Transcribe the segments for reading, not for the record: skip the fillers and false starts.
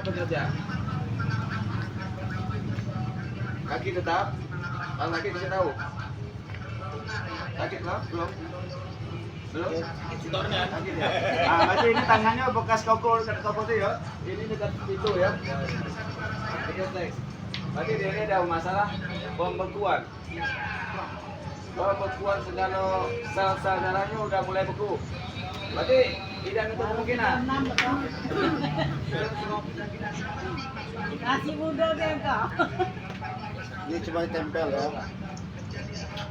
bekerja. Kaki tetap. Kalau kaki bisa tahu. Kaki belum? Belum? Kaki ya. Ah, berarti ini tangannya bekas koko itu ya. Ini dekat situ ya. Berarti dia ini ada masalah pembekuan. Pembekuan segala sel-sel darahnya udah mulai beku. Berarti tidak itu kemungkinan. Masih muda deh kau. Ini cuma ditempel ya.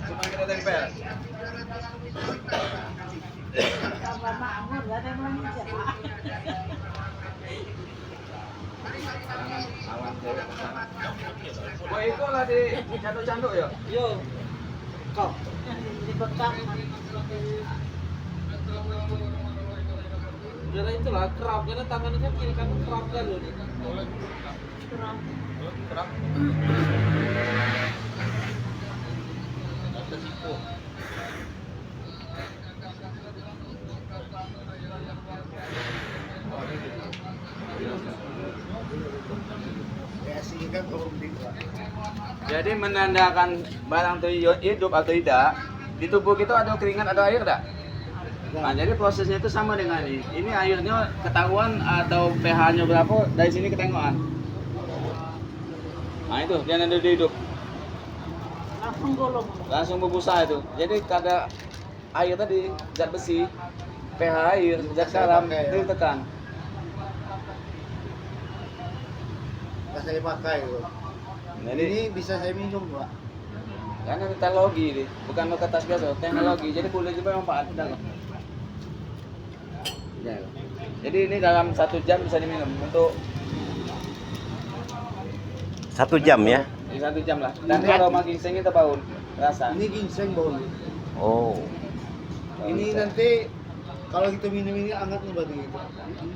Cuma kita tempel. Tambah makmur, gak ada manusia. Wah itu lah di canduk-canduk ya? Yo. Kau. Di bekam. Karena itulah kerap, karena tangannya kan kiri kanan kerap kan loh. Kurang. Kerap. Jadi menandakan barang itu hidup atau tidak, di tubuh kita ada keringat atau air enggak? Nah, jadi prosesnya itu sama dengan ini. Ini airnya ketahuan atau pH-nya berapa dari sini ketengokan. Nah itu dia nanti hidup. Langsung golong. Langsung berbusa itu. Jadi kada air tadi zat besi, pH air, zat garam itu ditekan. Nggak saya pakai itu. Jadi Ini bisa saya minum, Pak. karena teknologi ini, bukan lo kertas biasa, teknologi. Jadi boleh juga manfaat dalam. Ya. Jadi ini dalam 1 jam bisa diminum untuk 1 jam ya? 1 jam lah. Dan aroma ginseng itu bau rasa. Ini ginseng bau. Oh, Ini nanti kalau kita minum ini hangat nih berarti gitu.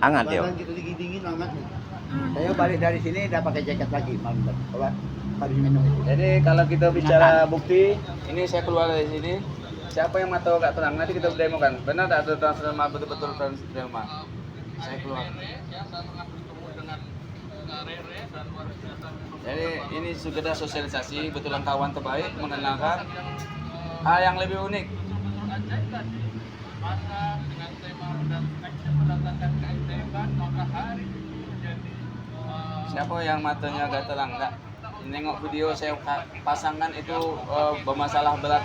hangat ya? Badan kita dingin hangat nih. Saya balik dari sini udah pakai jaket lagi malam kalau habis minum itu. Jadi kalau kita bicara bukti, ini saya keluar dari sini. Siapa yang mata gak terang nanti kita demo kan. Benar tak ada transforma betul-betul transforma. Saya keluar. Jadi ini sudah sosialisasi, betulan kawan terbaik mengenalkan hal yang lebih unik. Siapa yang matanya agak terang enggak? Nengok video saya pasangkan itu bermasalah berat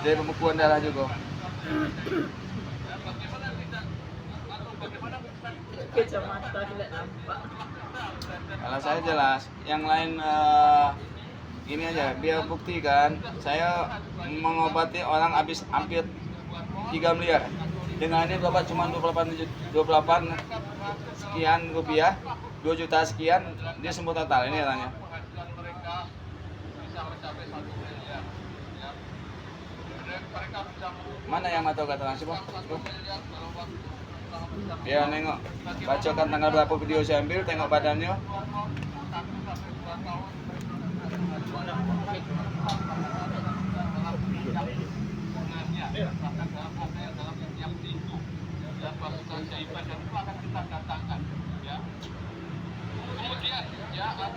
dari pembekuan darah juga. Kacamata tidak nampak. Kalau saya jelas, yang lain ini aja biar buktikan saya mengobati orang habis hampir 3 miliar. Dengan ini berapa cuma 28 sekian rupiah, 2 juta sekian dia sembuh total ini katanya. Mana yang mata kata terang sih, Bos? Ya nengok, bacakan tanggal berapa video saya ambil, tengok badannya.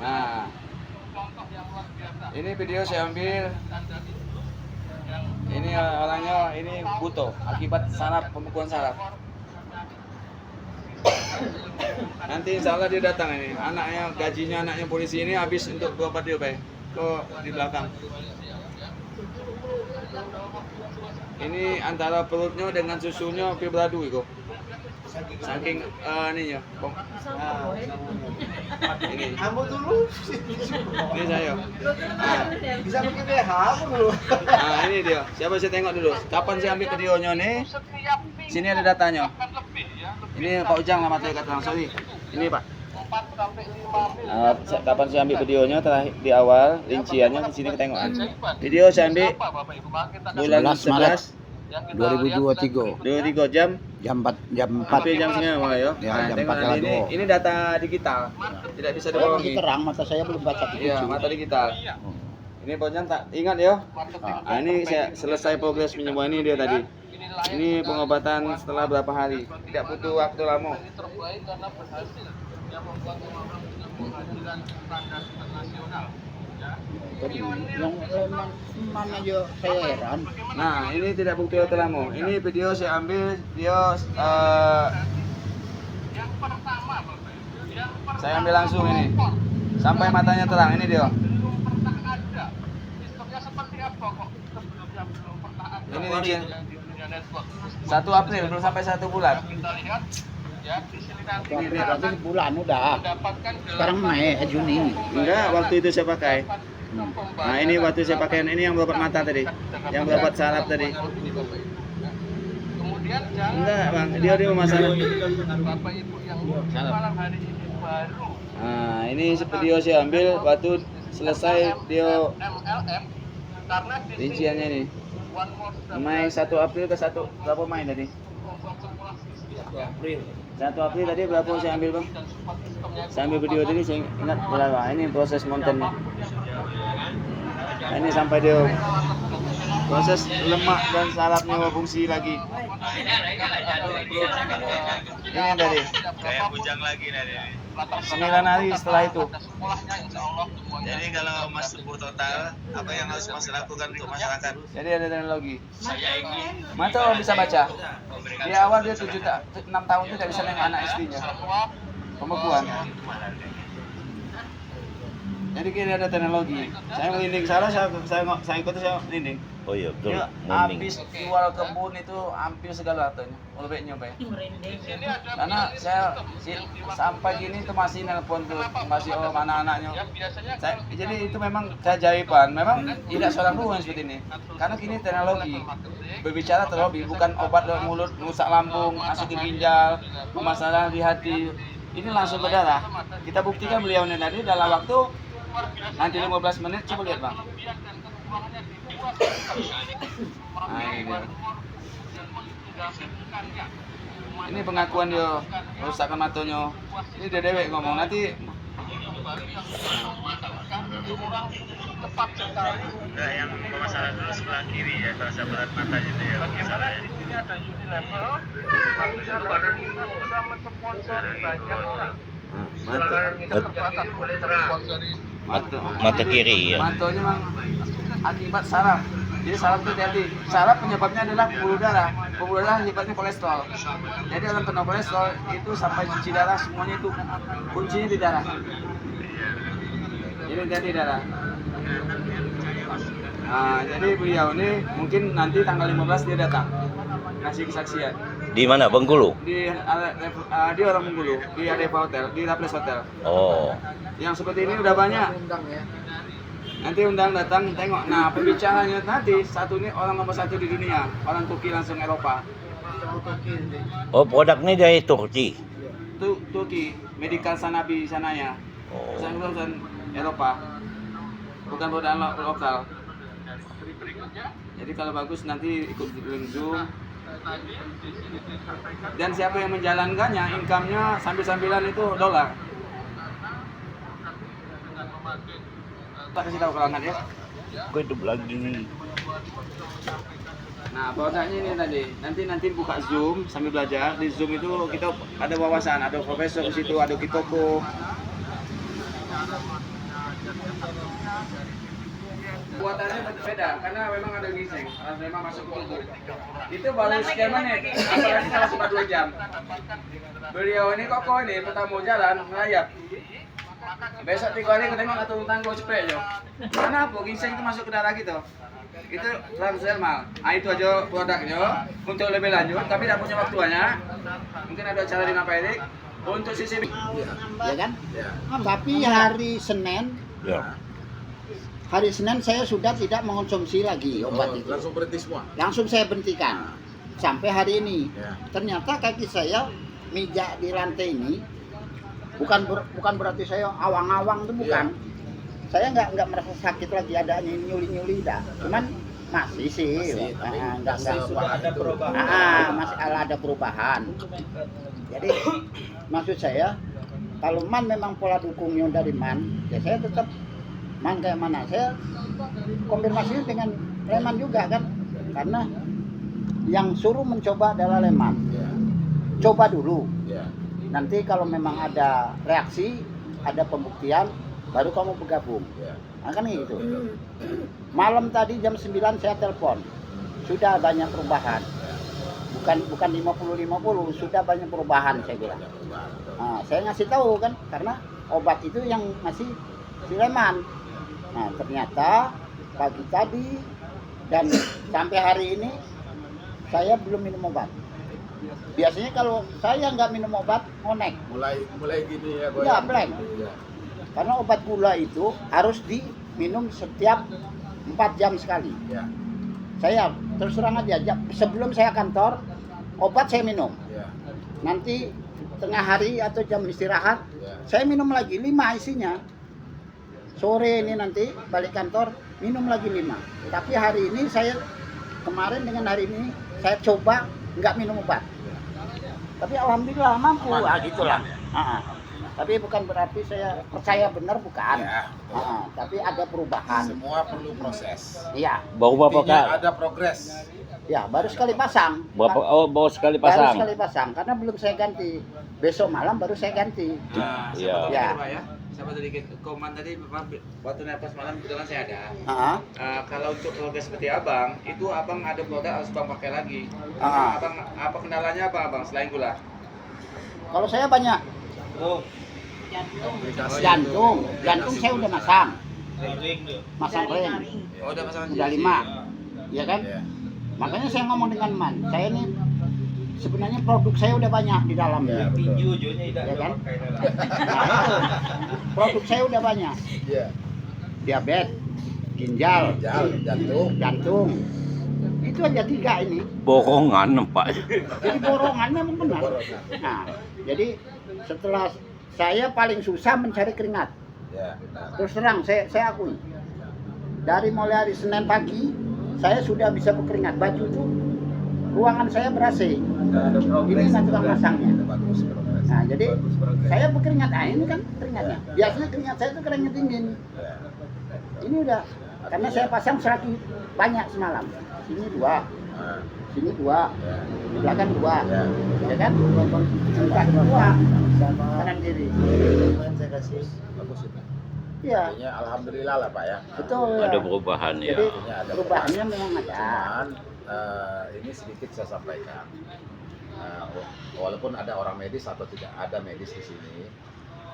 Nah, ini video saya ambil. Ini orangnya ini butuh akibat saraf pembekuan saraf. Nanti insya Allah dia datang ini. Anaknya gajinya anaknya polisi ini habis untuk berobat dia Pak. Tuh di belakang. Ini antara perutnya dengan susunya fibradu itu. Saking ininya. Ini. Kamu dulu. Ini saya. Bisa pakai BH aku dulu. Nah ini dia. Siapa saya tengok dulu. Kapan saya ambil videonya nih? Sini ada datanya. Ini Pak Ujang lah matanya kata sorry. Ini Pak. Kapan saya ambil videonya terakhir di awal rinciannya di sini ketengokan. Video saya ambil bulan 11 2023 23 jam jam 4 hampir jam segini Pak ya. Ya, Nah, jam tengok 4 nanti lagi. ini data digital. Tidak bisa Masih dibohongi. terang mata saya belum baca Iya, mata digital. Ini Pak Ujang tak ingat ya. Nah, ini saya selesai progres penyembuhan ini dia tadi. Ini pengobatan setelah berapa hari, tidak butuh waktu lama. Jadi yang leman mana aja saya heran. Nah, ini tidak bukti hotelmu. Ini video saya ambil, saya ambil langsung ini. Sampai matanya terang, ini dia. Ini izin 1 April, belum sampai 1 bulan. Ini berarti sebulan udah. Sekarang Mei, Juni. Enggak, waktu itu saya pakai. Nah, ini waktu saya pakai ini yang berobat mata tadi, yang berobat saraf tadi. Enggak, Bang, dia masalah. Nah, ini video saya ambil waktu selesai dia rinciannya nih. Mei 1 April ke 1 berapa Mei tadi? 1 April tadi berapa saya ambil, Bang? Saya ambil video tadi, saya ingat berapa. Ini proses montennya. Nah, ini sampai dia proses lemak dan sarafnya fungsi lagi. Ini yang tadi. Kayak bujang lagi dari 9 hari setelah itu. Jadi kalau Mas sembuh total, apa yang harus Mas lakukan untuk masyarakat? Jadi ada teknologi. Saya ingin Manto bisa baca. Di awal dia 6 tahun itu tidak bisa nengok anak istrinya. Pembekuan. Jadi kira ada teknologi. Saya melinding salah, saya ikut, saya melinding. Oh iya, betul. Dia Morning. habis jual kebun itu hampir segala hartanya. Lebih nyoba. Merinding. Karena saya sampai gini itu masih nelpon tuh, masih mana anaknya. Jadi itu memang keajaiban. Memang tidak seorang dua seperti ini. Karena kini teknologi berbicara terlebih, bukan obat lewat mulut, rusak lambung, masuk ke ginjal, masalah di hati. Ini langsung ke darah. Kita buktikan beliau ini tadi dalam waktu nanti 15 menit, coba lihat, Bang. Nah, ini dia. Ini pengakuan dia, rusakkan matanya. Ini dia dewek ngomong nanti. enggak yang bermasalah dulu sebelah kiri ya, kalau saya berat matanya itu ya masalahnya. Mata kiri ya. Matonya memang akibat saraf. Jadi saraf itu hati. Saraf penyebabnya adalah pembuluh darah. Pembuluh darah akibatnya kolesterol. Jadi orang kena kolesterol itu sampai cuci darah semuanya itu kuncinya di darah. Jadi hati darah. Nah, jadi beliau ini mungkin nanti tanggal 15 dia datang ngasih kesaksian. Di mana? Bengkulu. Dia orang Bengkulu, di Adeva Hotel, di Raples Hotel. Oh. Yang seperti ini udah banyak. Nanti undang datang tengok. Nah, pembicaranya nanti satu ini orang nomor 1 di dunia, orang Turki langsung Eropa. Oh, produknya dari Turki. Turki, Medical Sanabi sananya. Oh. Perusahaan Eropa. Bukan produk lokal. Jadi kalau bagus nanti ikut link Zoom. Dan siapa yang menjalankannya, income-nya sambil-sambilan itu dolar. Tak kasih tahu kalangan ya. Kok hidup lagi. Nah, produknya ini tadi. Nanti buka Zoom sambil belajar. Di Zoom itu kita ada wawasan, ada profesor di situ, ada Kitoko. Buatannya berbeda karena memang ada ginseng, memang masuk ke tubuh. Itu baru sekian menit, apalagi kalau sudah 2 jam. Beliau ini kokoh ini pertama jalan melayap. Besok 3 hari ketemu atau tangguh cepet aja. Karena apa? Ginseng itu masuk ke darah kita. Itu transdermal. Nah, itu aja produknya. Untuk lebih lanjut, tapi tidak punya waktu banyak. Mungkin ada cara di Napedik. Untuk sisi Ya kan? Tapi hari Senin, Ya. hari Senin saya sudah tidak mengonsumsi lagi obat itu. Langsung berhenti semua. Langsung saya hentikan. Sampai hari ini. Ya. Ternyata kaki saya mijak di lantai ini bukan berarti saya awang-awang itu bukan. Saya nggak merasa sakit lagi, ada nyuli-nyuli dah. Cuman masih sih, Ada perubahan. masih ada perubahan. Jadi maksud saya, kalau man memang pola dukungnya dari man, ya saya tetap man kayak mana. Saya konfirmasi dengan Leman juga kan, karena yang suruh mencoba adalah Leman. Coba dulu. Nanti kalau memang ada reaksi, ada pembuktian, baru kamu bergabung. Nah, kan gitu. Malam tadi jam 9 saya telepon. Sudah banyak perubahan. Bukan 50-50, sudah banyak perubahan saya bilang. Nah, saya ngasih tahu kan, karena obat itu yang masih Sileman. Nah, ternyata pagi tadi dan sampai hari ini saya belum minum obat. Biasanya kalau saya nggak minum obat, ngonek. Mulai gini ya, Ya, blank. Karena obat gula itu harus diminum setiap 4 jam sekali. Ya. Saya terus terang aja, sebelum saya kantor, obat saya minum. Ya. Nanti tengah hari atau jam istirahat, Ya. saya minum lagi 5 isinya. Sore ini nanti balik kantor, minum lagi 5. Tapi hari ini saya, kemarin dengan hari ini, saya coba nggak minum obat. Tapi alhamdulillah mampu, gitulah. Tapi bukan berarti saya percaya benar, bukan. Ya. Tapi ada perubahan. Semua perlu proses. Iya, Bau berapa Intinya kali? ada progres. ya baru sekali pasang. Baru sekali Baru pasang. sekali pasang, karena belum saya ganti. Besok malam baru saya ganti. Nah, Iya. siapa tahu Ya. gitu, Pak ya. Siapa sedikit koman tadi Bapak waktu napas malam kebetulan saya ada. Ah, Kalau untuk progres seperti abang, itu abang ada produk harus bang pakai lagi. Ah. Abang apa kendalanya apa abang selain gula? kalau saya banyak jantung saya udah masang ring, Oh, udah pasang udah 5, ya kan? Ya. Makanya saya ngomong dengan Man, saya ini sebenarnya produk saya udah banyak di dalamnya, ya kan? Nah, itu. Produk saya udah banyak, Iya. diabetes, ginjal, jantung, itu aja 3 ini. Bohongan, Pak. Jadi borongan memang benar. Nah, jadi setelah saya paling susah mencari keringat. Ya, benar. Terus terang saya akui. Dari mulai hari Senin pagi saya sudah bisa berkeringat. Baju itu ruangan saya ber-AC. Ini nanti tukang masangnya. Bagus progres. Nah, jadi Bagus progres. saya berkeringat. Nah, ini kan keringatnya. Biasanya keringat saya itu keringat dingin. Ya. Ini udah karena saya pasang selagi banyak semalam. Sini 2, Nah, sini 2, ya. di belakang 2. Ya. Ya kan? Buka 2 kanan kiri. Saya kasih bagus itu. Iya, Intinya alhamdulillah lah Pak ya. betul. Ya. Ada perubahan ya. Jadi Intinya ada perubahannya memang ada. Cuman ini sedikit saya sampaikan. Walaupun ada orang medis atau tidak ada medis di sini,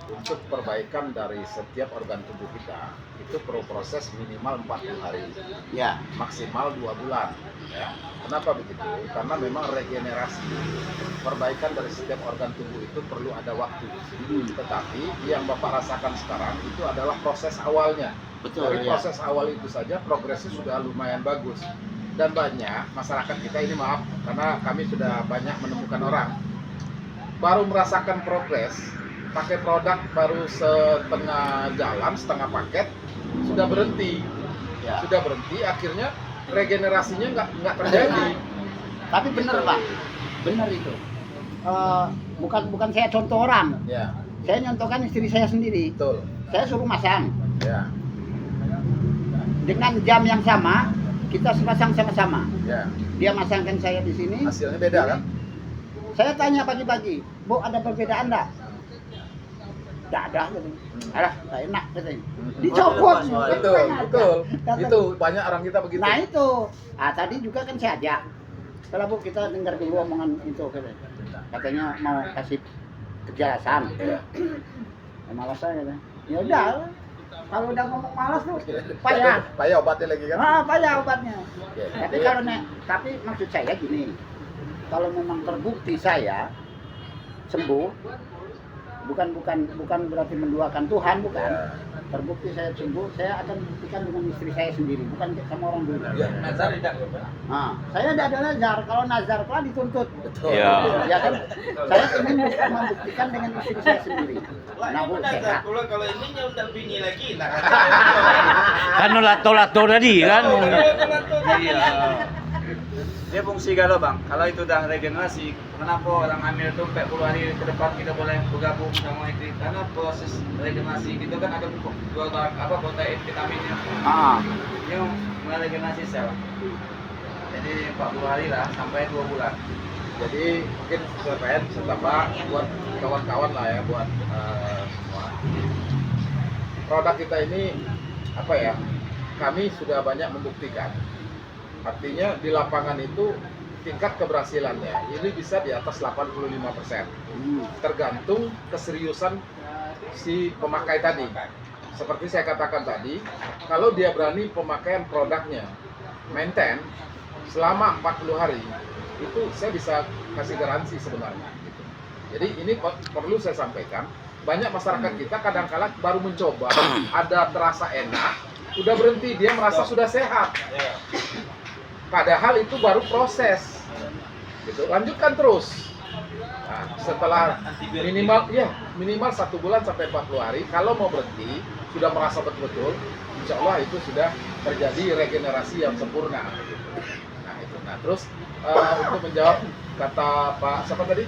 untuk perbaikan dari setiap organ tubuh kita itu perlu proses minimal 40 hari, Ya, maksimal 2 bulan. Ya. Kenapa begitu? Karena memang regenerasi perbaikan dari setiap organ tubuh itu perlu ada waktu. Tetapi yang Bapak rasakan sekarang itu adalah proses awalnya. betul Dari ya. proses awal itu saja progresnya sudah lumayan bagus. Dan banyak masyarakat kita ini, maaf, karena kami sudah banyak menemukan orang baru merasakan progres, pakai produk baru setengah jalan, setengah paket, sudah berhenti. Ya. Sudah berhenti, akhirnya regenerasinya nggak terjadi. Tapi benar Pak, benar itu. Bukan saya contoh orang, Ya, saya nyontohkan istri saya sendiri. betul. Saya suruh masang Ya, dengan jam yang sama, kita pasang sama-sama. ya. Dia masangkan saya di sini. Hasilnya beda kan? Saya tanya pagi-pagi, Bu ada perbedaan enggak? Enggak ada, katanya. Alah, nggak enak katanya. Dicopot. Betul, betul. Kata- Itu banyak orang kita begitu. Nah itu, tadi juga kan saya ajak. Setelah Bu kita dengar dulu omongan itu katanya mau kasih kejelasan. Ya. Malas saya katanya. Ya udah, kalau udah ngomong malas tuh payah. Payah obatnya lagi kan? Payah obatnya. Oke. Tapi kalau tapi maksud saya gini, kalau memang terbukti saya sembuh, bukan berarti menduakan Tuhan, bukan. Ya. Terbukti saya sembuh, saya akan buktikan dengan istri saya sendiri, bukan sama orang dulu. Ya. Nazar tidak. Nah, saya tidak ada nazar. Kalau nazar telah dituntut. Betul. Ya. Ya kan? Saya ingin membuktikan dengan istri saya sendiri. Nah, Bu, sehat. Kalau ini udah bini lagi, nah. Kan lato-lato tadi kan. Iya. Dia fungsi galau bang. Kalau itu udah regenerasi, kenapa orang hamil itu 40 hari ke depan kita boleh bergabung sama istri? Karena proses regenerasi gitu kan ada protein vitaminnya yang meregenerasi sel. Jadi 40 hari lah sampai 2 bulan. Jadi mungkin saya pengen tambah buat kawan-kawan lah ya, buat semua. Produk kita ini apa ya? Kami sudah banyak membuktikan. Artinya di lapangan itu tingkat keberhasilannya ini bisa di atas 85%. Tergantung keseriusan si pemakai tadi. Seperti saya katakan tadi, kalau dia berani pemakaian produknya maintain selama 40 hari, itu saya bisa kasih garansi sebenarnya gitu. Jadi ini perlu saya sampaikan, banyak masyarakat kita kadang-kala baru mencoba, ada terasa enak, udah berhenti, dia merasa sudah sehat. Padahal itu baru proses. Gitu. Lanjutkan terus. Nah, setelah minimal 1 bulan sampai 40 hari, kalau mau berhenti, sudah merasa betul-betul, insya Allah itu sudah terjadi regenerasi yang sempurna. Gitu. Nah, itu. Nah, terus untuk menjawab kata Pak siapa tadi?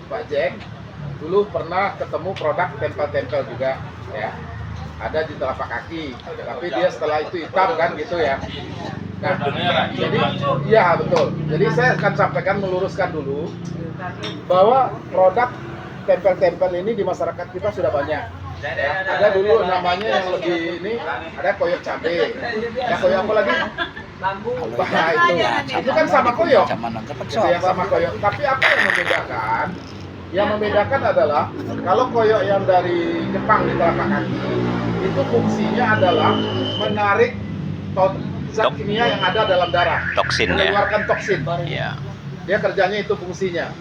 Pak Jack, dulu pernah ketemu produk tempel-tempel juga, ya. Ada di telapak kaki, tapi dia setelah itu hitam kan gitu ya. Nah, jadi ya betul. Jadi saya akan sampaikan, meluruskan dulu bahwa produk tempel-tempel ini di masyarakat kita sudah banyak. Ya, ada dulu namanya yang lebih ini, ada koyok cabe. Ya, koyok apa lagi? Bambu. Nah, itu kan sama koyok. Gitu ya, sama koyok. Tapi apa yang membedakan? Yang membedakan adalah kalau koyok yang dari Jepang di telapak kaki itu fungsinya adalah menarik zat kimia yang ada dalam darah, Toksin ya. mengeluarkan toksin. Ya. Dia kerjanya itu fungsinya.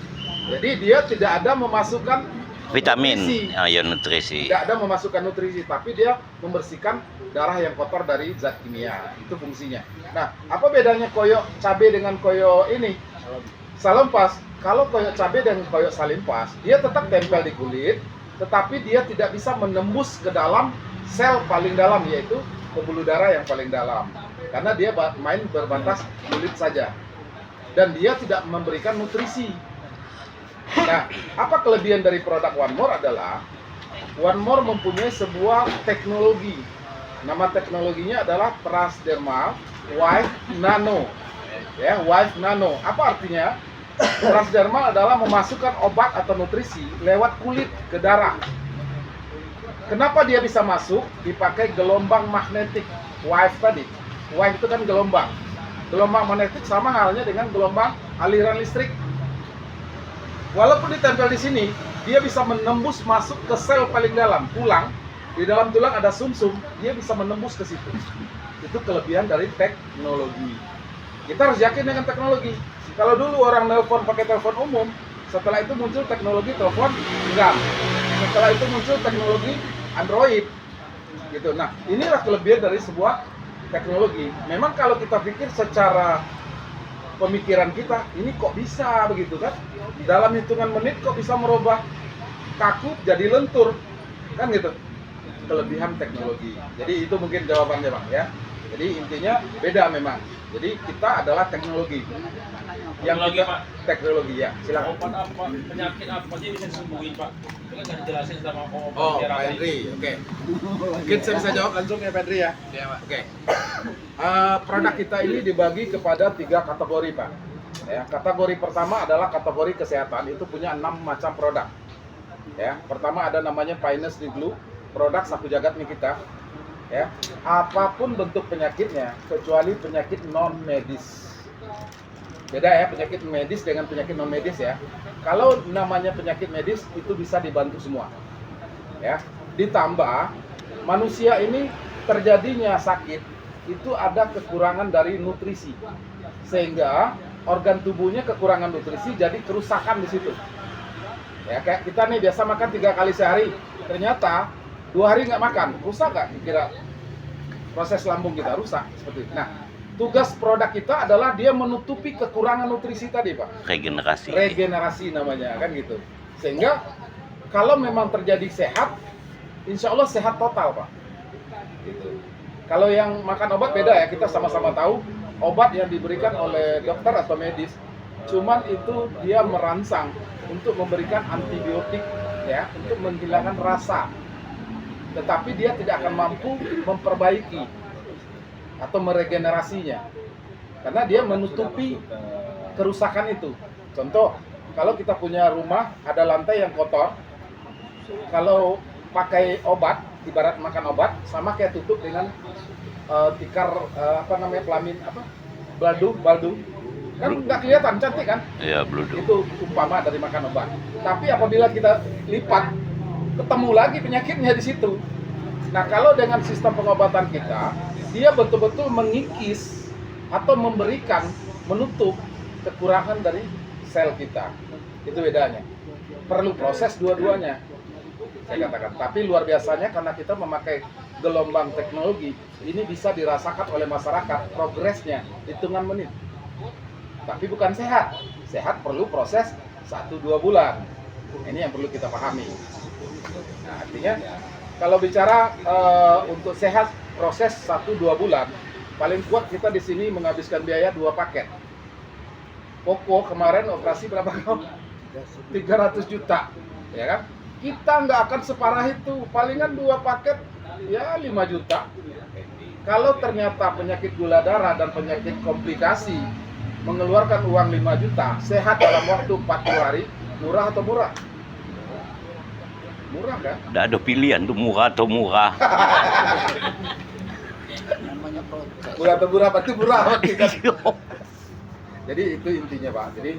Jadi dia tidak ada memasukkan Vitamin, nutrisi. ya nutrisi. Tidak ada memasukkan nutrisi, tapi dia membersihkan darah yang kotor dari zat kimia. Itu fungsinya. Nah, apa bedanya koyok cabe dengan koyok ini? Salonpas. Kalau koyok cabe dan koyok salimpas, dia tetap tempel di kulit, tetapi dia tidak bisa menembus ke dalam sel paling dalam, yaitu pembuluh darah yang paling dalam. Karena dia main berbatas kulit saja. Dan dia tidak memberikan nutrisi. Nah, apa kelebihan dari produk One More adalah One More mempunyai sebuah teknologi. Nama teknologinya adalah Transdermal White Nano. Ya, White Nano. Apa artinya? Transdermal adalah memasukkan obat atau nutrisi lewat kulit ke darah. Kenapa dia bisa masuk? Dipakai gelombang magnetik wave tadi. Wave itu kan gelombang. Gelombang magnetik sama halnya dengan gelombang aliran listrik. Walaupun ditempel di sini, dia bisa menembus masuk ke sel paling dalam, tulang. Di dalam tulang ada sumsum, dia bisa menembus ke situ. Itu kelebihan dari teknologi. Kita harus yakin dengan teknologi. Kalau dulu orang nelpon pakai telepon umum, setelah itu muncul teknologi telepon genggam. Setelah itu muncul teknologi Android. Gitu. Nah, inilah kelebihan dari sebuah teknologi. Memang kalau kita pikir secara pemikiran kita, ini kok bisa begitu kan? Dalam hitungan menit kok bisa merubah kaku jadi lentur. Kan gitu. Kelebihan teknologi. Jadi itu mungkin jawabannya, Bang, ya. Jadi intinya beda memang. Jadi kita adalah teknologi. Yang kita teknologi ya. Silakan. Obat apa, penyakit apa aja bisa disembuhin, Pak? Ini kan dijelasin sama obat Oh, terapi. Pak Henry, oke. Mungkin saya bisa jawab langsung ya, Pak Henry ya. Iya, Pak. Oke. Produk kita ini dibagi kepada 3 kategori, Pak. Ya, kategori pertama adalah kategori kesehatan. Itu punya 6 macam produk. Ya, pertama ada namanya Pinus Niglu, produk sapu jagat nih kita. Ya, apapun bentuk penyakitnya kecuali penyakit non medis. Beda ya, penyakit medis dengan penyakit non medis ya. Kalau namanya penyakit medis itu bisa dibantu semua. Ya. Ditambah manusia ini terjadinya sakit itu ada kekurangan dari nutrisi. Sehingga organ tubuhnya kekurangan nutrisi, jadi kerusakan di situ. Ya, kayak kita nih biasa makan 3 kali sehari, ternyata 2 hari nggak makan, rusak nggak? Kira proses lambung kita rusak seperti itu. Nah, tugas produk kita adalah dia menutupi kekurangan nutrisi tadi, Pak. Regenerasi. Regenerasi namanya, kan gitu. Sehingga kalau memang terjadi sehat, insya Allah sehat total, Pak. Gitu. Kalau yang makan obat beda ya, kita sama-sama tahu obat yang diberikan oleh dokter atau medis, cuman itu dia merangsang untuk memberikan antibiotik ya, untuk menghilangkan rasa. Tetapi dia tidak akan mampu memperbaiki atau meregenerasinya. Karena dia menutupi kerusakan itu. Contoh, kalau kita punya rumah ada lantai yang kotor, kalau pakai obat, ibarat makan obat, sama kayak tutup dengan tikar pelamin baldu, kan nggak kelihatan, cantik kan? Iya, bluduk. Itu umpama dari makan obat. Tapi apabila kita lipat, ketemu lagi penyakitnya di situ. Nah, kalau dengan sistem pengobatan kita, dia betul-betul mengikis atau memberikan, menutup kekurangan dari sel kita. Itu bedanya. Perlu proses dua-duanya, saya katakan. Tapi luar biasanya karena kita memakai gelombang teknologi, ini bisa dirasakan oleh masyarakat progresnya hitungan menit. Tapi bukan sehat. Sehat perlu proses 1-2 bulan. Ini yang perlu kita pahami. Nah, artinya kalau bicara untuk sehat proses 1-2 bulan, paling kuat kita di sini menghabiskan biaya 2 paket. Koko kemarin operasi berapa kau? 300 juta, ya kan? Kita nggak akan separah itu, palingan 2 paket ya 5 juta. Kalau ternyata penyakit gula darah dan penyakit komplikasi mengeluarkan uang 5 juta, sehat dalam waktu 40 hari, murah atau murah? Murah kan? Nggak ada pilihan tuh murah atau murah. Namanya proses. Murah atau murah, pasti murah. Jadi itu intinya Pak. Jadi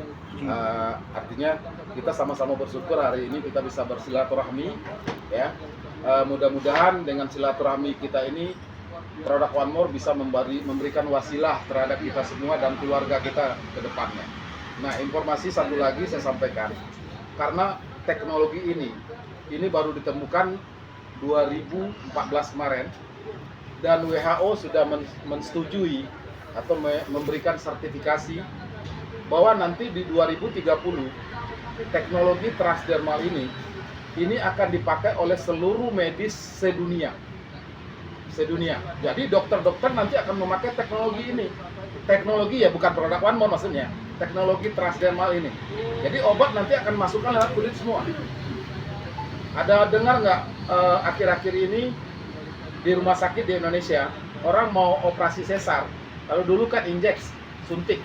artinya kita sama-sama bersyukur hari ini kita bisa bersilaturahmi, ya. Mudah-mudahan dengan silaturahmi kita ini produk One More bisa memberikan wasilah terhadap kita semua dan keluarga kita ke depannya. Nah, informasi satu lagi saya sampaikan, karena teknologi ini baru ditemukan 2014 kemarin, dan WHO sudah mensetujui atau memberikan sertifikasi bahwa nanti di 2030 teknologi transdermal ini akan dipakai oleh seluruh medis sedunia. Jadi dokter-dokter nanti akan memakai teknologi ini. Teknologi ya, bukan produk One More maksudnya. Teknologi transdermal ini. Jadi obat nanti akan masukkan lewat kulit semua. Ada dengar nggak akhir-akhir ini di rumah sakit di Indonesia orang mau operasi sesar. Kalau dulu kan injeks, suntik.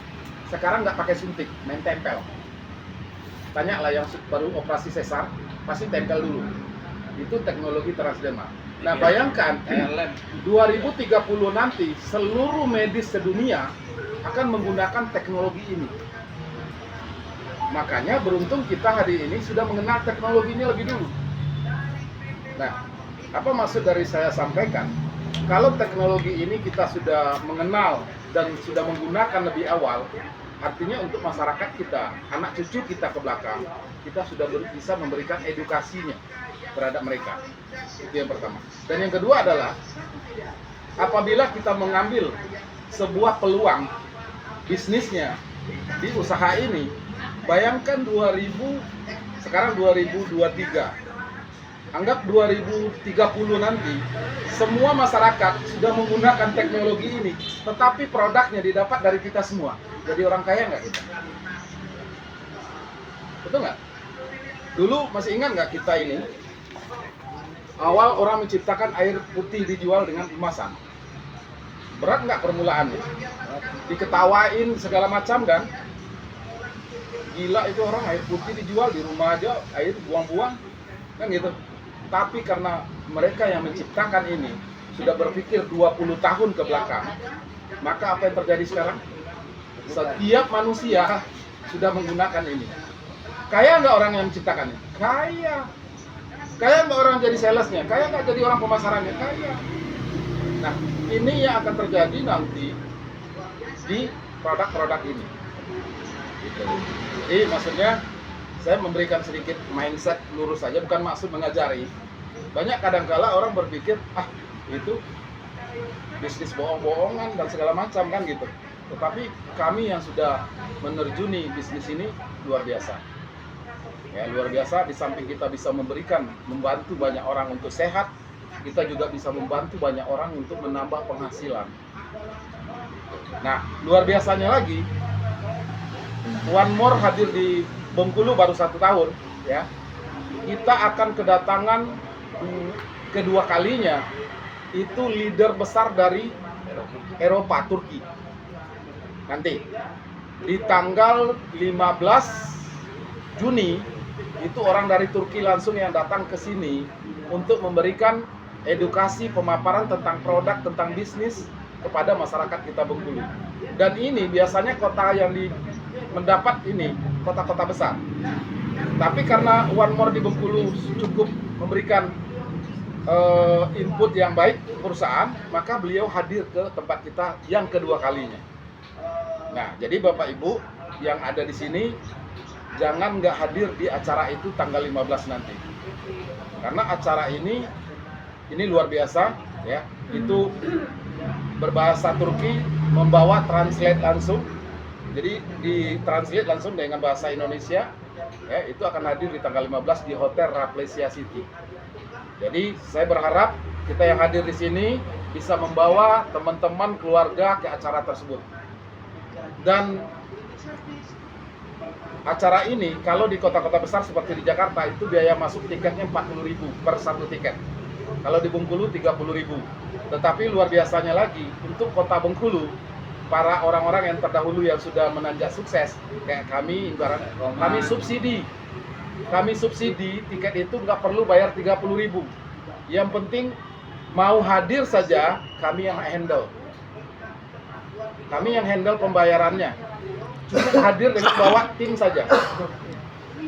Sekarang nggak pakai suntik, main tempel. Tanya lah yang baru operasi sesar, pasti tempel dulu. Itu teknologi transdermal. Nah, bayangkan 2030 nanti seluruh medis sedunia akan menggunakan teknologi ini. Makanya beruntung kita hari ini sudah mengenal teknologi ini lebih dulu. Nah, apa maksud dari saya sampaikan? Kalau teknologi ini kita sudah mengenal dan sudah menggunakan lebih awal, artinya untuk masyarakat kita, anak cucu kita ke belakang, kita sudah bisa memberikan edukasinya terhadap mereka. Itu yang pertama. Dan yang kedua adalah apabila kita mengambil sebuah peluang bisnisnya di usaha ini, bayangkan sekarang 2023. Anggap 2030 nanti semua masyarakat sudah menggunakan teknologi ini, tetapi produknya didapat dari kita semua. Jadi orang kaya nggak kita? Betul nggak? Dulu masih ingat nggak kita ini? Awal orang menciptakan air putih dijual dengan kemasan. Berat nggak permulaannya? Diketawain segala macam kan? Gila itu orang, air putih dijual di rumah aja, air buang-buang, kan gitu. Tapi karena mereka yang menciptakan ini sudah berpikir 20 tahun ke belakang, maka apa yang terjadi sekarang? Setiap manusia sudah menggunakan ini. Kaya nggak orang yang menciptakannya? Kaya. Kaya nggak orang jadi salesnya? Kaya nggak jadi orang pemasarannya? Kaya. Nah, ini yang akan terjadi nanti di produk-produk ini. Gitu. Jadi maksudnya saya memberikan sedikit mindset lurus saja, bukan maksud mengajari. Banyak kadangkala orang berpikir, itu bisnis bohong-bohongan dan segala macam kan gitu. Tetapi kami yang sudah menerjuni bisnis ini luar biasa. Ya, luar biasa. Di samping kita bisa membantu banyak orang untuk sehat, kita juga bisa membantu banyak orang untuk menambah penghasilan. Nah, luar biasanya lagi, One More hadir di Bengkulu baru 1 tahun, ya. Kita akan kedatangan kedua kalinya itu leader besar dari Eropa, Turki. Nanti di tanggal 15 Juni itu orang dari Turki langsung yang datang ke sini untuk memberikan edukasi pemaparan tentang produk, tentang bisnis kepada masyarakat kita Bengkulu. Dan ini biasanya kota yang mendapat ini kota-kota besar. Tapi karena One More di Bengkulu cukup memberikan input yang baik ke perusahaan, maka beliau hadir ke tempat kita yang kedua kalinya. Nah, jadi Bapak Ibu yang ada di sini jangan nggak hadir di acara itu tanggal 15 nanti. Karena acara ini luar biasa ya. Itu berbahasa Turki, membawa translate langsung. Jadi di translate langsung dengan bahasa Indonesia. Ya, itu akan hadir di tanggal 15 di Hotel Rafflesia City. Jadi saya berharap kita yang hadir di sini bisa membawa teman-teman keluarga ke acara tersebut. Dan acara ini kalau di kota-kota besar seperti di Jakarta itu biaya masuk tiketnya 40.000 per satu tiket. Kalau di Bengkulu 30.000. Tetapi luar biasanya lagi untuk kota Bengkulu, para orang-orang yang terdahulu yang sudah menanjak sukses kayak kami, ibarat kami subsidi tiket itu nggak perlu bayar 30.000. Yang penting mau hadir saja kami yang handle. Kami yang handle pembayarannya. Cukup hadir dengan bawa tim saja.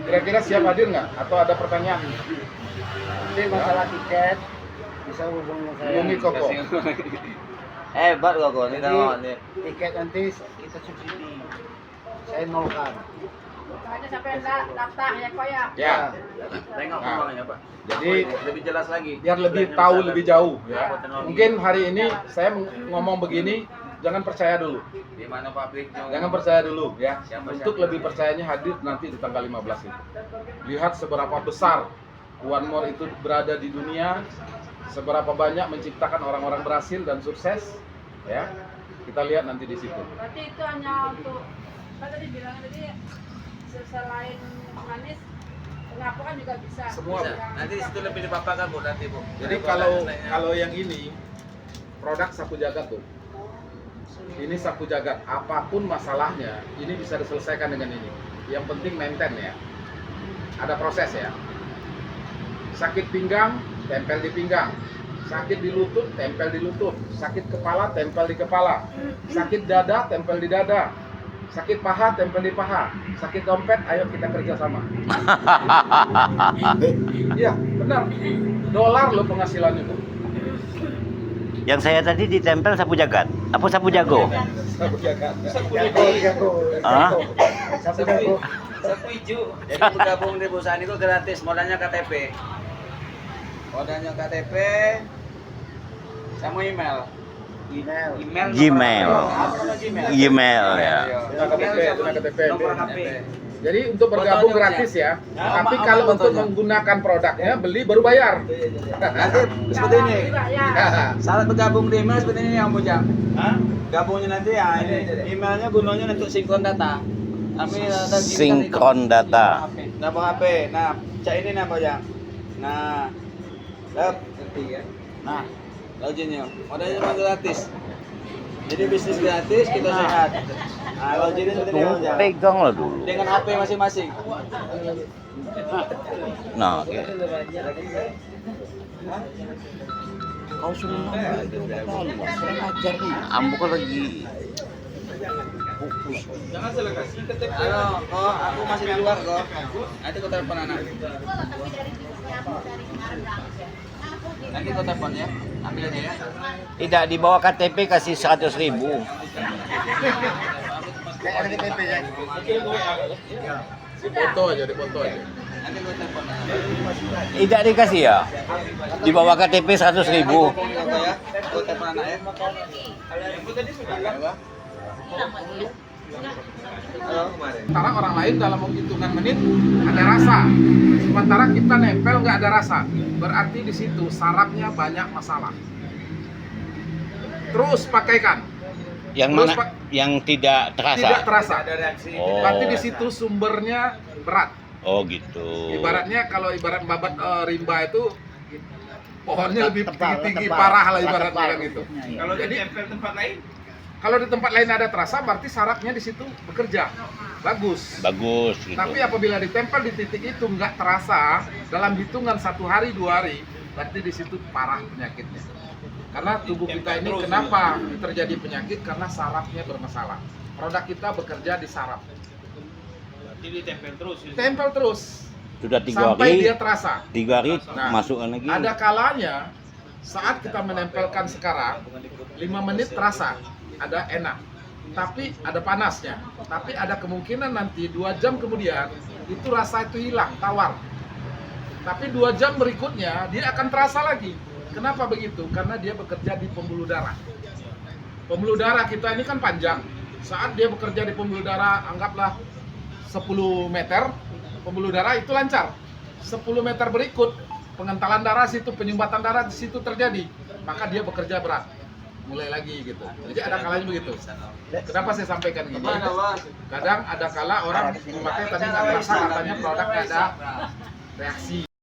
Kira-kira siap hadir nggak? Atau ada pertanyaan? Nanti masalah tiket bisa hubungi saya. Hubungi Koko. Hebat Koko, ini Jadi, tahu nih. tiket nanti kita subsidi. Saya nolkan. Hanya sampai daftar ya Pak ya. Ya. Tengok Nah, uangnya Pak. Jadi Lebih jelas lagi. biar lebih tahu lebih jauh ya. Mungkin hari ini saya ngomong begini, jangan percaya dulu. Di mana pabriknya? Jangan percaya dulu ya. Siapa? Untuk lebih percayanya hadir nanti di tanggal 15 itu. Lihat seberapa besar One More itu berada di dunia, seberapa banyak menciptakan orang-orang berhasil dan sukses ya. Kita lihat nanti di situ. Berarti itu hanya untuk kan tadi bilang tadi selain manis pengapu kan juga bisa. Semua, Bu. Nanti di situ lebih dipaparkan Bu nanti Bu. Jadi kalau yang ini produk sapu jagat tuh. Ini sapu jagat, apapun masalahnya, ini bisa diselesaikan dengan ini. Yang penting maintain ya. Ada proses ya. Sakit pinggang, tempel di pinggang. Sakit di lutut, tempel di lutut. Sakit kepala, tempel di kepala. Sakit dada, tempel di dada. Sakit paha, tempel di paha. Sakit dompet, ayo kita kerja sama. Iya, benar. Dolar lo penghasilan itu. Yang saya tadi ditempel sapu jagat. Apa sapu jago? Sapu jagat. Jago. Hah? Sapu jago. Sapu hijau. Jadi bergabung di perusahaan itu gratis, modalnya KTP. Modalnya KTP sama email. Gmail. Apa nama Gmail? Gmail ya. Tuna KTP. Nomor HP. Jadi untuk bergabung Fotonya gratis ya. Ya, Tapi apa kalau untuk fotonya? menggunakan produknya beli baru bayar. Nanti seperti ini. Juga ya. Syarat bergabung di email seperti ini yang Bujang. Gabungnya nanti ya ini. Emailnya gunanya untuk sinkron data. Tapi ada Sinkron data. Nama HP. Nah, cak ini nih Bujang. Nah, nah, loginnya. Modalnya cuma gratis. Jadi bisnis gratis, kita sehat. Nah, loginnya seperti ini Bujang. Peganglah dulu. Dengan HP masing-masing. Nah, oke. Kau suruh ajar nih. Ambo kan lagi fokus. Halo, kok aku masih di luar kok. Nanti kau telepon anak. Nanti kau telepon ya. Ambil aja ya. Tidak dibawa KTP kasih 100.000. Dipoto aja, dipoto aja. Nanti kau telepon. Tidak dikasih ya. Dibawa KTP 100.000. Kau ya. Kau telepon anak ya. Halo, kemarin. Sementara orang lain dalam hitungan menit ada rasa. Sementara kita nempel nggak ada rasa. Berarti di situ sarafnya banyak masalah. Terus pakaikan. Yang Terus, mana? Pak. Yang tidak terasa. Tidak terasa. Oh. Berarti di situ sumbernya berat. Oh gitu. Ibaratnya kalau ibarat babat rimba itu pohonnya lebih Tebal, tinggi tebal. parah lah ibaratnya Tebal. kan gitu. Kalau Jadi ditempel tempat lain, Kalau di tempat lain ada terasa, berarti sarafnya di situ bekerja bagus. Bagus gitu. Tapi apabila ditempel di titik itu nggak terasa dalam hitungan 1 hari 2 hari, berarti di situ parah penyakitnya. Karena tubuh kita ini kenapa terjadi penyakit? Karena sarafnya bermasalah. Produk kita bekerja di saraf. Berarti ditempel terus. Tempel terus Sudah 3 sampai hari, dia terasa. 3 hari Nah, masukkan lagi. Ada kalanya saat kita menempelkan sekarang 5 menit terasa, ada enak, tapi ada panasnya. Tapi ada kemungkinan nanti 2 jam kemudian itu rasa itu hilang, tawar. Tapi 2 jam berikutnya dia akan terasa lagi. Kenapa begitu? Karena dia bekerja di pembuluh darah. Pembuluh darah kita ini kan panjang. Saat dia bekerja di pembuluh darah, anggaplah 10 meter, pembuluh darah itu lancar. 10 meter berikut, pengentalan darah situ, penyumbatan darah di situ terjadi. Maka dia bekerja berat. Mulai lagi gitu. Jadi ada kalanya begitu. Kenapa saya sampaikan gini? Kadang ada kala orang memakai tadi nggak terasa, katanya produk nggak ada reaksi.